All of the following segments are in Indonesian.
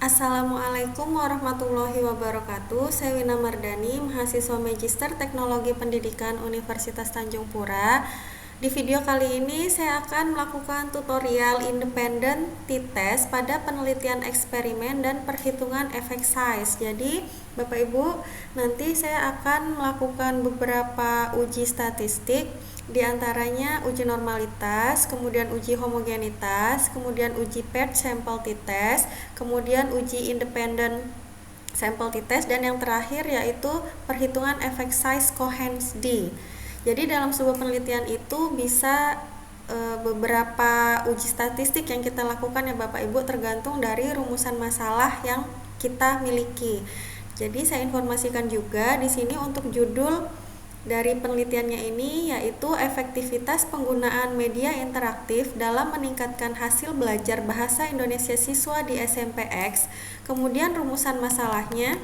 Assalamualaikum warahmatullahi wabarakatuh. Saya Wina Mardani, mahasiswa Magister Teknologi Pendidikan Universitas Tanjung Pura. Di video kali ini saya akan melakukan tutorial independent t-test pada penelitian eksperimen dan perhitungan efek size. Jadi, Bapak Ibu, nanti saya akan melakukan beberapa uji statistik, di antaranya uji normalitas, kemudian uji homogenitas, kemudian uji paired sample t-test, kemudian uji independent sample t-test, dan yang terakhir yaitu perhitungan efek size Cohen's d. Jadi dalam sebuah penelitian itu bisa beberapa uji statistik yang kita lakukan ya Bapak Ibu, tergantung dari rumusan masalah yang kita miliki. Jadi saya informasikan juga di sini untuk judul dari penelitiannya ini yaitu efektivitas penggunaan media interaktif dalam meningkatkan hasil belajar bahasa Indonesia siswa di SMPX. Kemudian rumusan masalahnya,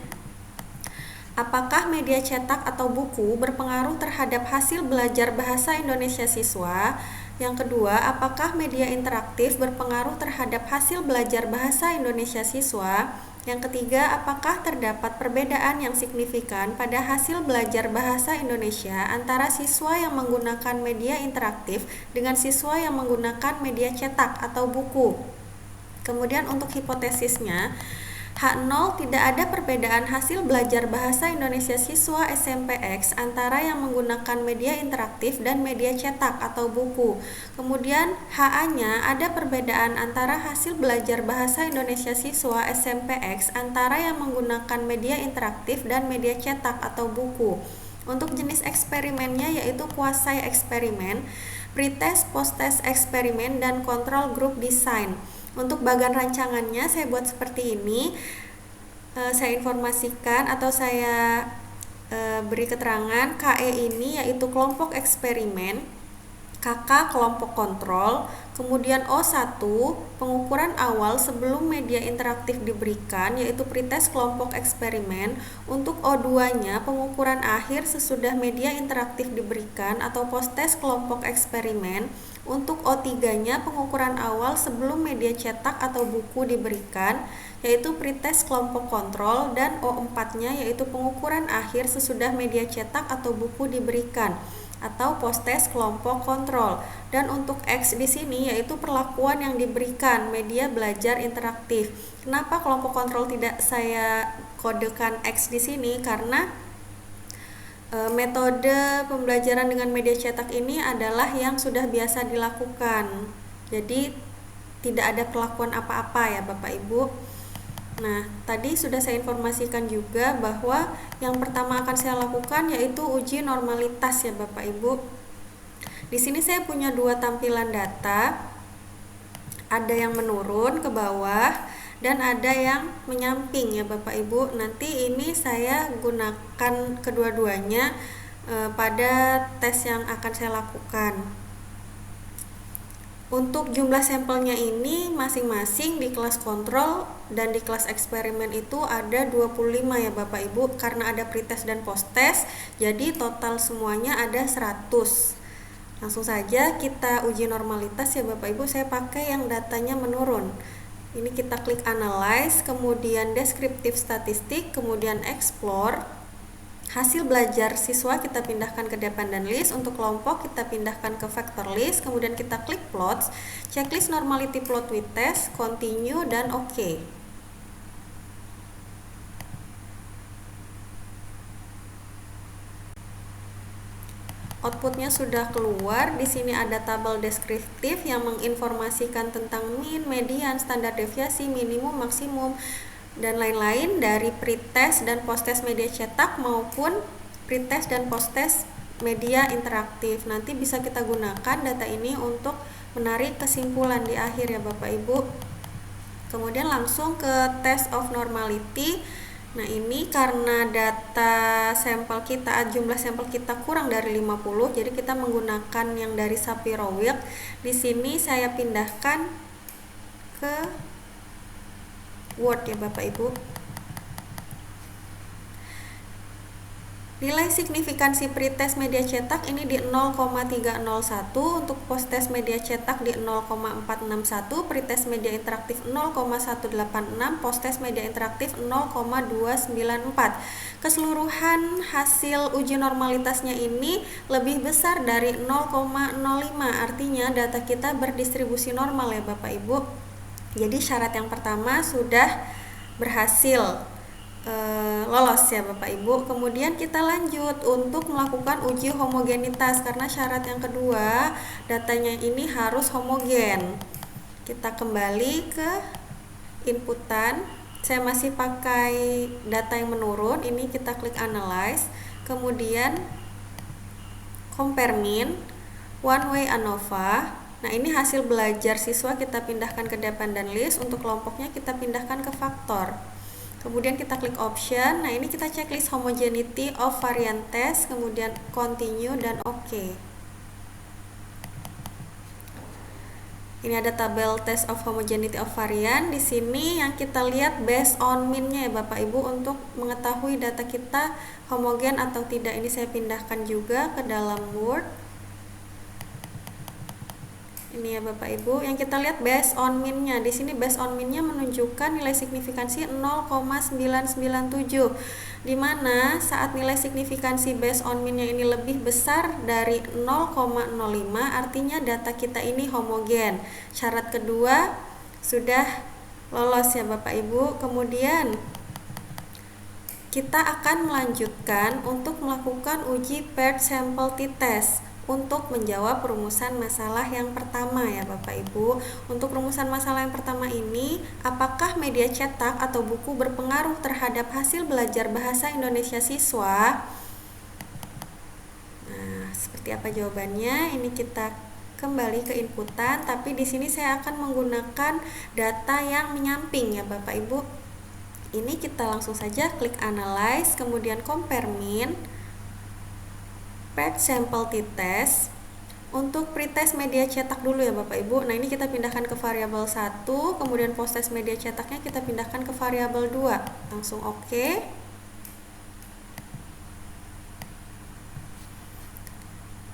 apakah media cetak atau buku berpengaruh terhadap hasil belajar bahasa Indonesia siswa? Yang kedua, apakah media interaktif berpengaruh terhadap hasil belajar bahasa Indonesia siswa? Yang ketiga, apakah terdapat perbedaan yang signifikan pada hasil belajar bahasa Indonesia antara siswa yang menggunakan media interaktif dengan siswa yang menggunakan media cetak atau buku? Kemudian untuk hipotesisnya, H0 tidak ada perbedaan hasil belajar bahasa Indonesia siswa SMPX antara yang menggunakan media interaktif dan media cetak atau buku. Kemudian HA-nya ada perbedaan antara hasil belajar bahasa Indonesia siswa SMPX antara yang menggunakan media interaktif dan media cetak atau buku. Untuk jenis eksperimennya yaitu quasi eksperimen, pretest, post-test eksperimen, dan control group design. Untuk bagan rancangannya saya buat seperti ini. Saya informasikan atau saya beri keterangan KE ini yaitu kelompok eksperimen, KK kelompok kontrol, kemudian O1 pengukuran awal sebelum media interaktif diberikan yaitu pretest kelompok eksperimen. Untuk O2-nya pengukuran akhir sesudah media interaktif diberikan atau post-test kelompok eksperimen. Untuk O3-nya pengukuran awal sebelum media cetak atau buku diberikan yaitu pretest kelompok kontrol, dan O4-nya yaitu pengukuran akhir sesudah media cetak atau buku diberikan atau post-test kelompok kontrol. Dan untuk X di sini yaitu perlakuan yang diberikan media belajar interaktif. Kenapa kelompok kontrol tidak saya kodekan X di sini? Karena metode pembelajaran dengan media cetak ini adalah yang sudah biasa dilakukan. Jadi tidak ada perlakuan apa-apa ya Bapak Ibu. Nah, tadi sudah saya informasikan juga bahwa yang pertama akan saya lakukan yaitu uji normalitas ya Bapak Ibu. Di sini saya punya dua tampilan data. Ada yang menurun ke bawah dan ada yang menyamping ya Bapak Ibu. Nanti ini saya gunakan kedua-duanya pada tes yang akan saya lakukan. Untuk jumlah sampelnya ini masing-masing di kelas kontrol dan di kelas eksperimen itu ada 25 ya Bapak Ibu. Karena ada pretest dan post-test, jadi total semuanya ada 100. Langsung saja kita uji normalitas ya Bapak Ibu. Saya pakai yang datanya menurun. Ini kita klik analyze, kemudian descriptive statistik, kemudian explore. Hasil belajar siswa kita pindahkan ke dependent list, untuk kelompok kita pindahkan ke factor list, kemudian kita klik plots, checklist normality plot with test, continue, dan OK. Outputnya sudah keluar. Di sini ada tabel deskriptif yang menginformasikan tentang mean, median, standar deviasi, minimum, maksimum, dan lain-lain dari pretest dan post-test media cetak maupun pretest dan post-test media interaktif. Nanti bisa kita gunakan data ini untuk menarik kesimpulan di akhir ya Bapak Ibu. Kemudian langsung ke test of normality. Nah, ini karena data sampel kita, jumlah sampel kita kurang dari 50, jadi kita menggunakan yang dari Shapiro-Wilk. Di sini saya pindahkan ke Word ya Bapak Ibu. Nilai signifikansi pretest media cetak ini di 0,301, untuk posttest media cetak di 0,461, pretest media interaktif 0,186, posttest media interaktif 0,294. Keseluruhan hasil uji normalitasnya ini lebih besar dari 0,05, artinya data kita berdistribusi normal ya Bapak Ibu. Jadi syarat yang pertama sudah berhasil lolos ya Bapak Ibu. Kemudian kita lanjut untuk melakukan uji homogenitas, karena syarat yang kedua datanya ini harus homogen. Kita kembali ke inputan, saya masih pakai data yang menurun, ini kita klik analyze, kemudian compare mean, one way ANOVA. Nah ini hasil belajar siswa kita pindahkan ke dependent list, untuk kelompoknya kita pindahkan ke faktor. Kemudian kita klik option. Nah ini kita checklist homogeneity of variant test, kemudian continue dan OK. Ini ada tabel test of homogeneity of variant. Di sini yang kita lihat based on mean-nya ya Bapak Ibu, untuk mengetahui data kita homogen atau tidak. Ini saya pindahkan juga ke dalam Word. Ini ya Bapak Ibu, yang kita lihat based on mean-nya. Di sini based on mean-nya menunjukkan nilai signifikansi 0,997, di mana saat nilai signifikansi based on mean-nya ini lebih besar dari 0,05, artinya data kita ini homogen. Syarat kedua sudah lolos ya Bapak Ibu. Kemudian kita akan melanjutkan untuk melakukan uji paired sample t-test untuk menjawab rumusan masalah yang pertama ya Bapak Ibu. Untuk rumusan masalah yang pertama ini, apakah media cetak atau buku berpengaruh terhadap hasil belajar bahasa Indonesia siswa? Nah, seperti apa jawabannya? Ini kita kembali ke inputan, tapi di sini saya akan menggunakan data yang menyamping ya Bapak Ibu. Ini kita langsung saja klik analyze, kemudian compare mean, paired sample t-test. Untuk pretest media cetak dulu ya Bapak Ibu. Nah ini kita pindahkan ke variabel 1, kemudian posttest media cetaknya kita pindahkan ke variabel 2. Langsung OK.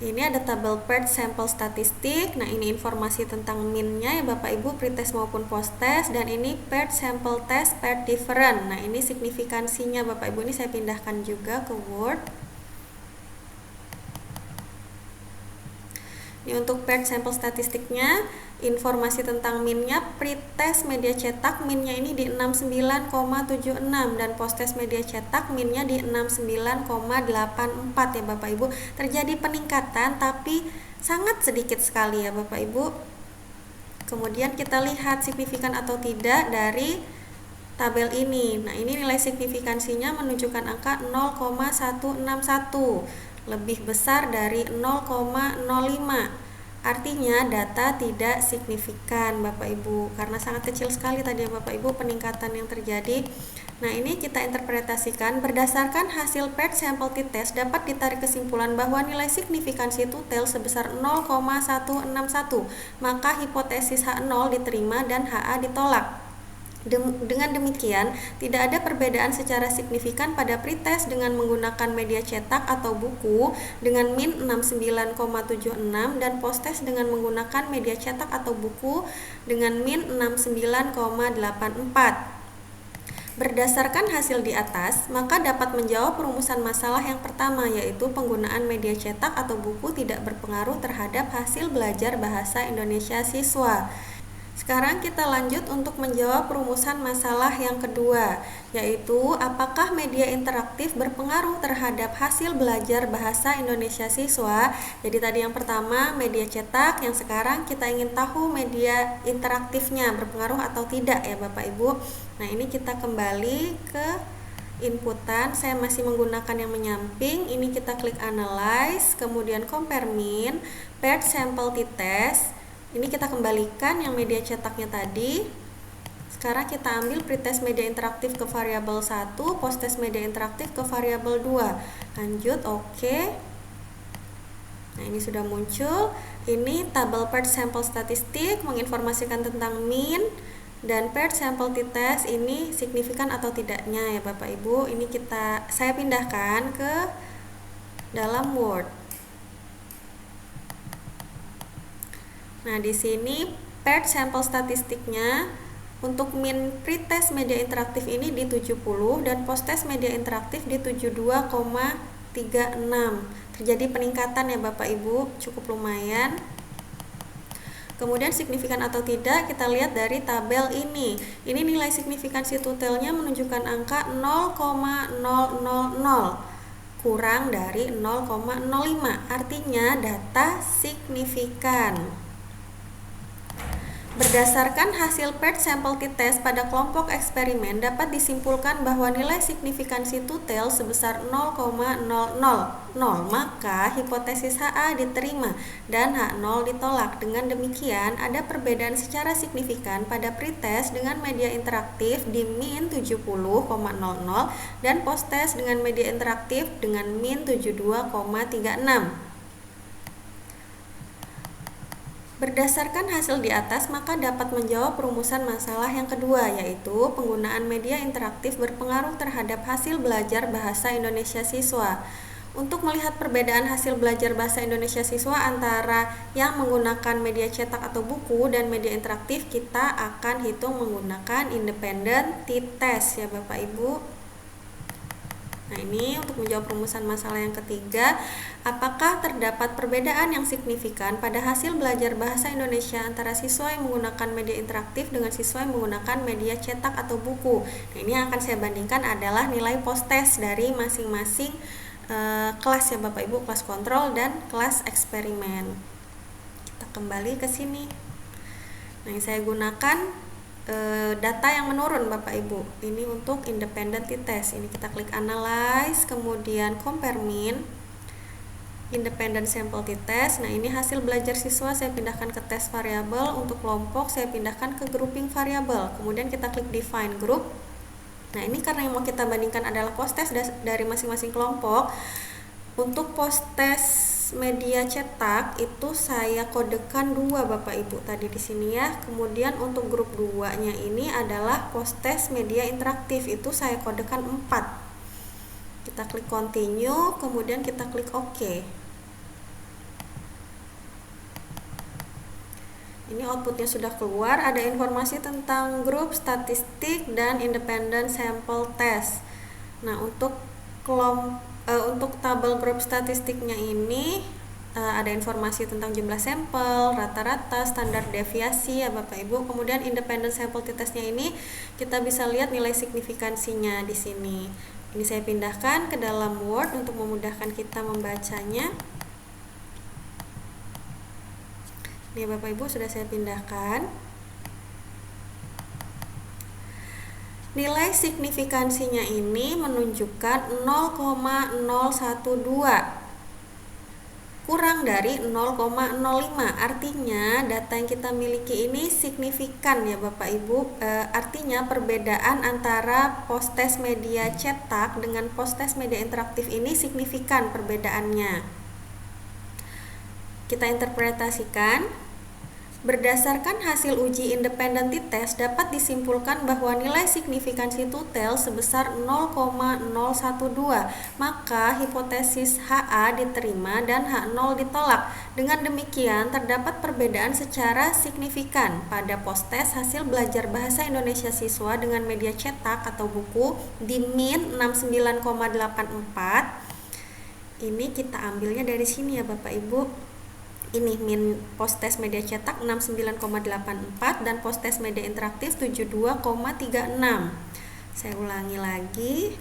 Ini ada tabel paired sample statistik. Nah ini informasi tentang mean-nya ya Bapak Ibu, pretest maupun posttest. Dan ini paired sample test paired different. Nah ini signifikansinya Bapak Ibu, ini saya pindahkan juga ke Word. Ini untuk paired sample statistiknya, informasi tentang mean-nya, pretest media cetak mean-nya ini di 69,76 dan posttest media cetak mean-nya di 69,84 ya Bapak Ibu. Terjadi peningkatan tapi sangat sedikit sekali ya Bapak Ibu. Kemudian kita lihat signifikan atau tidak dari tabel ini. Nah, ini nilai signifikansinya menunjukkan angka 0,161. Lebih besar dari 0,05, artinya data tidak signifikan Bapak Ibu, karena sangat kecil sekali tadi ya Bapak Ibu peningkatan yang terjadi. Nah ini kita interpretasikan berdasarkan hasil paired sample t-test dapat ditarik kesimpulan bahwa nilai signifikansi tutel sebesar 0,161, maka hipotesis H0 diterima dan HA ditolak. Dengan demikian, tidak ada perbedaan secara signifikan pada pretest dengan menggunakan media cetak atau buku dengan min 69,76 dan posttest dengan menggunakan media cetak atau buku dengan min 69,84. Berdasarkan hasil di atas, maka dapat menjawab perumusan masalah yang pertama, yaitu penggunaan media cetak atau buku tidak berpengaruh terhadap hasil belajar bahasa Indonesia siswa. Sekarang kita lanjut untuk menjawab perumusan masalah yang kedua, yaitu apakah media interaktif berpengaruh terhadap hasil belajar bahasa Indonesia siswa. Jadi tadi yang pertama media cetak, yang sekarang kita ingin tahu media interaktifnya berpengaruh atau tidak ya Bapak Ibu. Nah ini kita kembali ke inputan, saya masih menggunakan yang menyamping. Ini kita klik analyze, kemudian compare mean, paired sample t-test. Ini kita kembalikan yang media cetaknya tadi. Sekarang kita ambil pretest media interaktif ke variabel 1, posttest media interaktif ke variabel 2. Lanjut, oke. Nah, ini sudah muncul. Ini tabel paired sample statistik menginformasikan tentang mean, dan paired sample t-test ini signifikan atau tidaknya ya Bapak Ibu. Ini saya pindahkan ke dalam Word. Nah, di sini paired sampel statistiknya untuk min pretest media interaktif ini di 70 dan post-test media interaktif di 72,36. Terjadi peningkatan ya Bapak Ibu, cukup lumayan. Kemudian signifikan atau tidak kita lihat dari tabel ini. Ini nilai signifikansi tutelnya menunjukkan angka 0,000 kurang dari 0,05. Artinya data signifikan. Berdasarkan hasil paired sampel t-test pada kelompok eksperimen dapat disimpulkan bahwa nilai signifikansi tutel sebesar 0,000, maka hipotesis HA diterima dan H0 ditolak. Dengan demikian, ada perbedaan secara signifikan pada pretest dengan media interaktif di min 70,00 dan posttest dengan media interaktif dengan min 72,36. Berdasarkan hasil di atas, maka dapat menjawab perumusan masalah yang kedua, yaitu penggunaan media interaktif berpengaruh terhadap hasil belajar bahasa Indonesia siswa. Untuk melihat perbedaan hasil belajar bahasa Indonesia siswa antara yang menggunakan media cetak atau buku dan media interaktif, kita akan hitung menggunakan independent t-test ya Bapak Ibu. Nah, ini untuk menjawab perumusan masalah yang ketiga, apakah terdapat perbedaan yang signifikan pada hasil belajar bahasa Indonesia antara siswa yang menggunakan media interaktif dengan siswa yang menggunakan media cetak atau buku. Nah, ini yang akan saya bandingkan adalah nilai post-test dari masing-masing kelas ya Bapak Ibu, kelas kontrol dan kelas eksperimen. Kita kembali ke sini. Nah, yang saya gunakan data yang menurun Bapak Ibu. Ini untuk independent t-test. Ini kita klik analyze, kemudian compare mean, independent sample t-test. Nah, ini hasil belajar siswa saya pindahkan ke test variabel, untuk kelompok saya pindahkan ke grouping variabel. Kemudian kita klik define group. Nah, ini karena yang mau kita bandingkan adalah post-test dari masing-masing kelompok. Untuk post-test media cetak itu saya kodekan 2 Bapak Ibu tadi di sini ya. Kemudian untuk grup 2-nya ini adalah post-test media interaktif, itu saya kodekan 4. Kita klik continue, kemudian kita klik OK. Ini outputnya sudah keluar, ada informasi tentang grup, statistik, dan independent sample test. Nah, untuk tabel grup statistiknya ini ada informasi tentang jumlah sampel, rata-rata, standar deviasi ya Bapak Ibu. Kemudian independent sample t-testnya ini kita bisa lihat nilai signifikansinya di sini. Ini saya pindahkan ke dalam Word untuk memudahkan kita membacanya. Ini Bapak Ibu sudah saya pindahkan. Nilai signifikansinya ini menunjukkan 0,012 kurang dari 0,05. Artinya data yang kita miliki ini signifikan ya Bapak Ibu. Artinya perbedaan antara post-test media cetak dengan post-test media interaktif ini signifikan perbedaannya. Kita interpretasikan. Berdasarkan hasil uji independent t-test dapat disimpulkan bahwa nilai signifikansi tutel sebesar 0,012, maka hipotesis HA diterima dan H0 ditolak. Dengan demikian terdapat perbedaan secara signifikan pada post-test hasil belajar bahasa Indonesia siswa dengan media cetak atau buku di min 69,84. Ini kita ambilnya dari sini ya Bapak Ibu. Ini min post-test media cetak 69,84 dan post-test media interaktif 72,36. Saya ulangi lagi.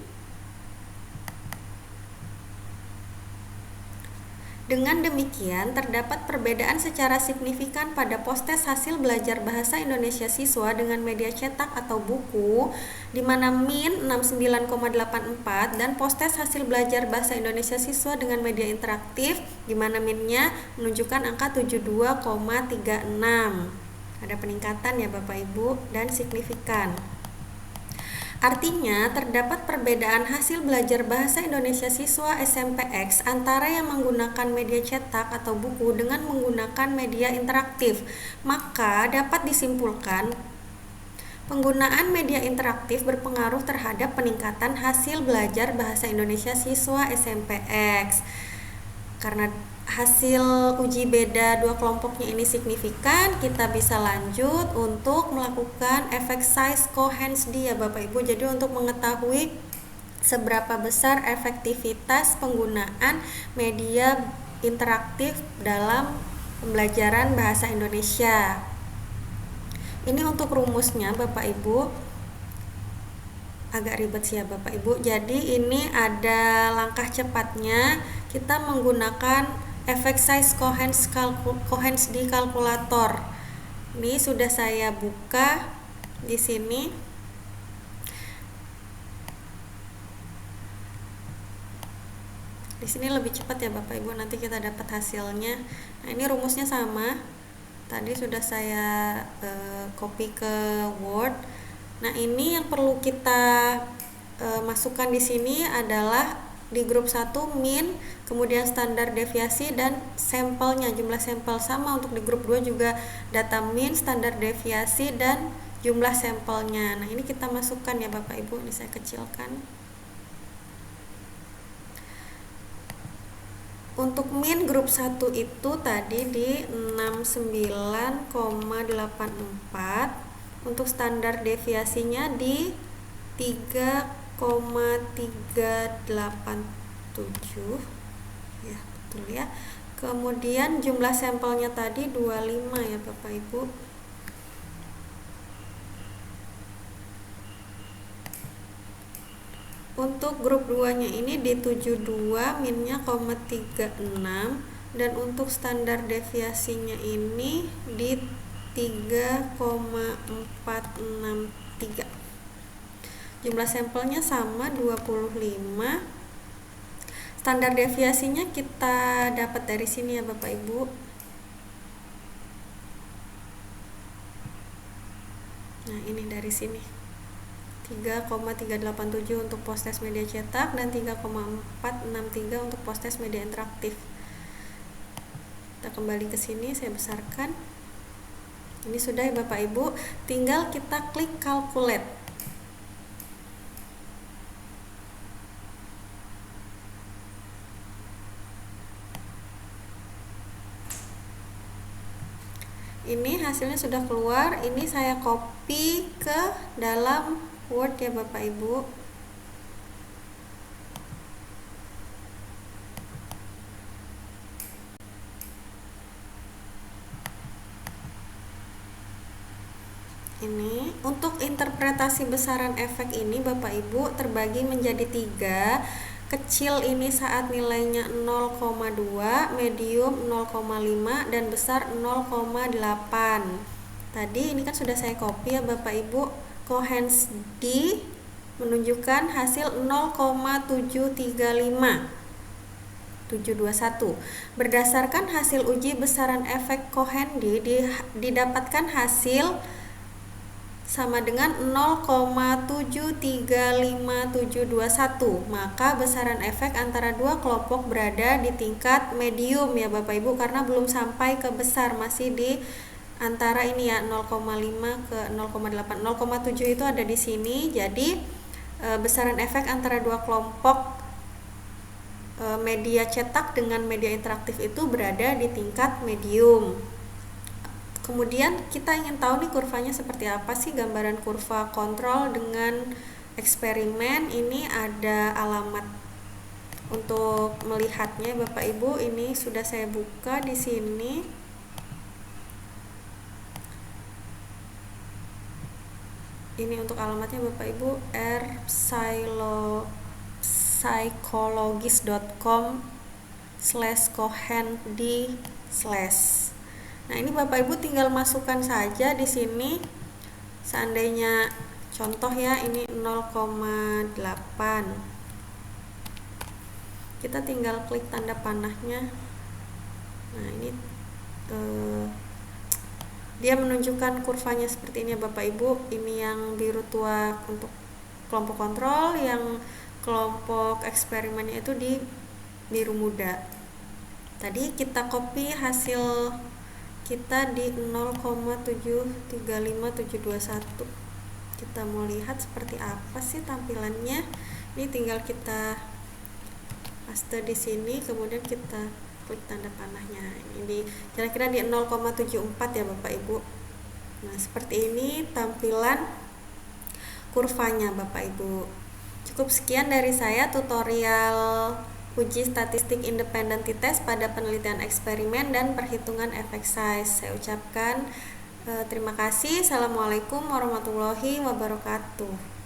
Dengan demikian, terdapat perbedaan secara signifikan pada post-test hasil belajar bahasa Indonesia siswa dengan media cetak atau buku, di mana min 69,84 dan post-test hasil belajar bahasa Indonesia siswa dengan media interaktif, di mana minnya menunjukkan angka 72,36. Ada peningkatan ya Bapak Ibu dan signifikan. Artinya, terdapat perbedaan hasil belajar bahasa Indonesia siswa SMPX antara yang menggunakan media cetak atau buku dengan menggunakan media interaktif. Maka, dapat disimpulkan penggunaan media interaktif berpengaruh terhadap peningkatan hasil belajar bahasa Indonesia siswa SMPX. Karena hasil uji beda dua kelompoknya ini signifikan, kita bisa lanjut untuk melakukan efek size Cohen's d ya Bapak Ibu. Jadi untuk mengetahui seberapa besar efektivitas penggunaan media interaktif dalam pembelajaran bahasa Indonesia. Ini untuk rumusnya Bapak Ibu. Agak ribet sih ya Bapak Ibu. Jadi ini ada langkah cepatnya. Kita menggunakan efek size Cohen's d kalkulator. Ini sudah saya buka di sini. Di sini lebih cepat ya Bapak Ibu, nanti kita dapat hasilnya. Nah, ini rumusnya sama. Tadi sudah saya copy ke Word. Nah, ini yang perlu kita masukkan di sini adalah di grup 1 min, kemudian standar deviasi dan sampelnya, jumlah sampel. Sama untuk di grup 2 juga data min, standar deviasi dan jumlah sampelnya. Nah, ini kita masukkan ya Bapak Ibu. Ini saya kecilkan. Untuk min grup 1 itu tadi di 69,84. Untuk standar deviasinya di 3,387 ya, betul ya. Kemudian jumlah sampelnya tadi 25 ya Bapak Ibu. Untuk grup 2 nya ini di 72, minnya 0,36, dan untuk standar deviasinya ini di 3,463. Jumlah sampelnya sama 25. Standar deviasinya kita dapat dari sini ya Bapak Ibu. Nah, ini dari sini 3,387 untuk post-test media cetak dan 3,463 untuk post-test media interaktif. Kita kembali ke sini, saya besarkan. Ini sudah ya Bapak Ibu, tinggal kita klik calculate. Ini hasilnya sudah keluar. Ini saya copy ke dalam Word ya Bapak Ibu. Ini untuk interpretasi besaran efek ini Bapak Ibu terbagi menjadi 3. Kecil ini saat nilainya 0,2, medium 0,5, dan besar 0,8. Tadi ini kan sudah saya copy ya Bapak Ibu. Cohen's d menunjukkan hasil 0,735. Berdasarkan hasil uji besaran efek Cohen d didapatkan hasil sama dengan 0,735721. Maka besaran efek antara dua kelompok berada di tingkat medium ya Bapak Ibu, karena belum sampai ke besar, masih di antara ini ya, 0,5 ke 0,8. 0,7 itu ada di sini. Jadi besaran efek antara dua kelompok media cetak dengan media interaktif itu berada di tingkat medium. Kemudian kita ingin tahu nih kurvanya seperti apa sih, gambaran kurva kontrol dengan eksperimen. Ini ada alamat untuk melihatnya Bapak Ibu. Ini sudah saya buka di sini. Ini untuk alamatnya Bapak Ibu, rpsychologist.com/cohend/. Nah, ini Bapak Ibu tinggal masukkan saja di sini. Seandainya contoh ya, ini 0,8. Kita tinggal klik tanda panahnya. Nah, ini dia menunjukkan kurvanya seperti ini ya Bapak Ibu. Ini yang biru tua untuk kelompok kontrol, yang kelompok eksperimennya itu di biru muda. Tadi kita copy hasil kita di 0,735721. Kita mau lihat seperti apa sih tampilannya. Ini tinggal kita paste di sini, kemudian kita klik tanda panahnya. Ini kira-kira di 0,74 ya Bapak Ibu. Nah, seperti ini tampilan kurvanya Bapak Ibu. Cukup sekian dari saya tutorial uji statistik independen t-test pada penelitian eksperimen dan perhitungan efek size. Saya ucapkan terima kasih. Assalamualaikum warahmatullahi wabarakatuh.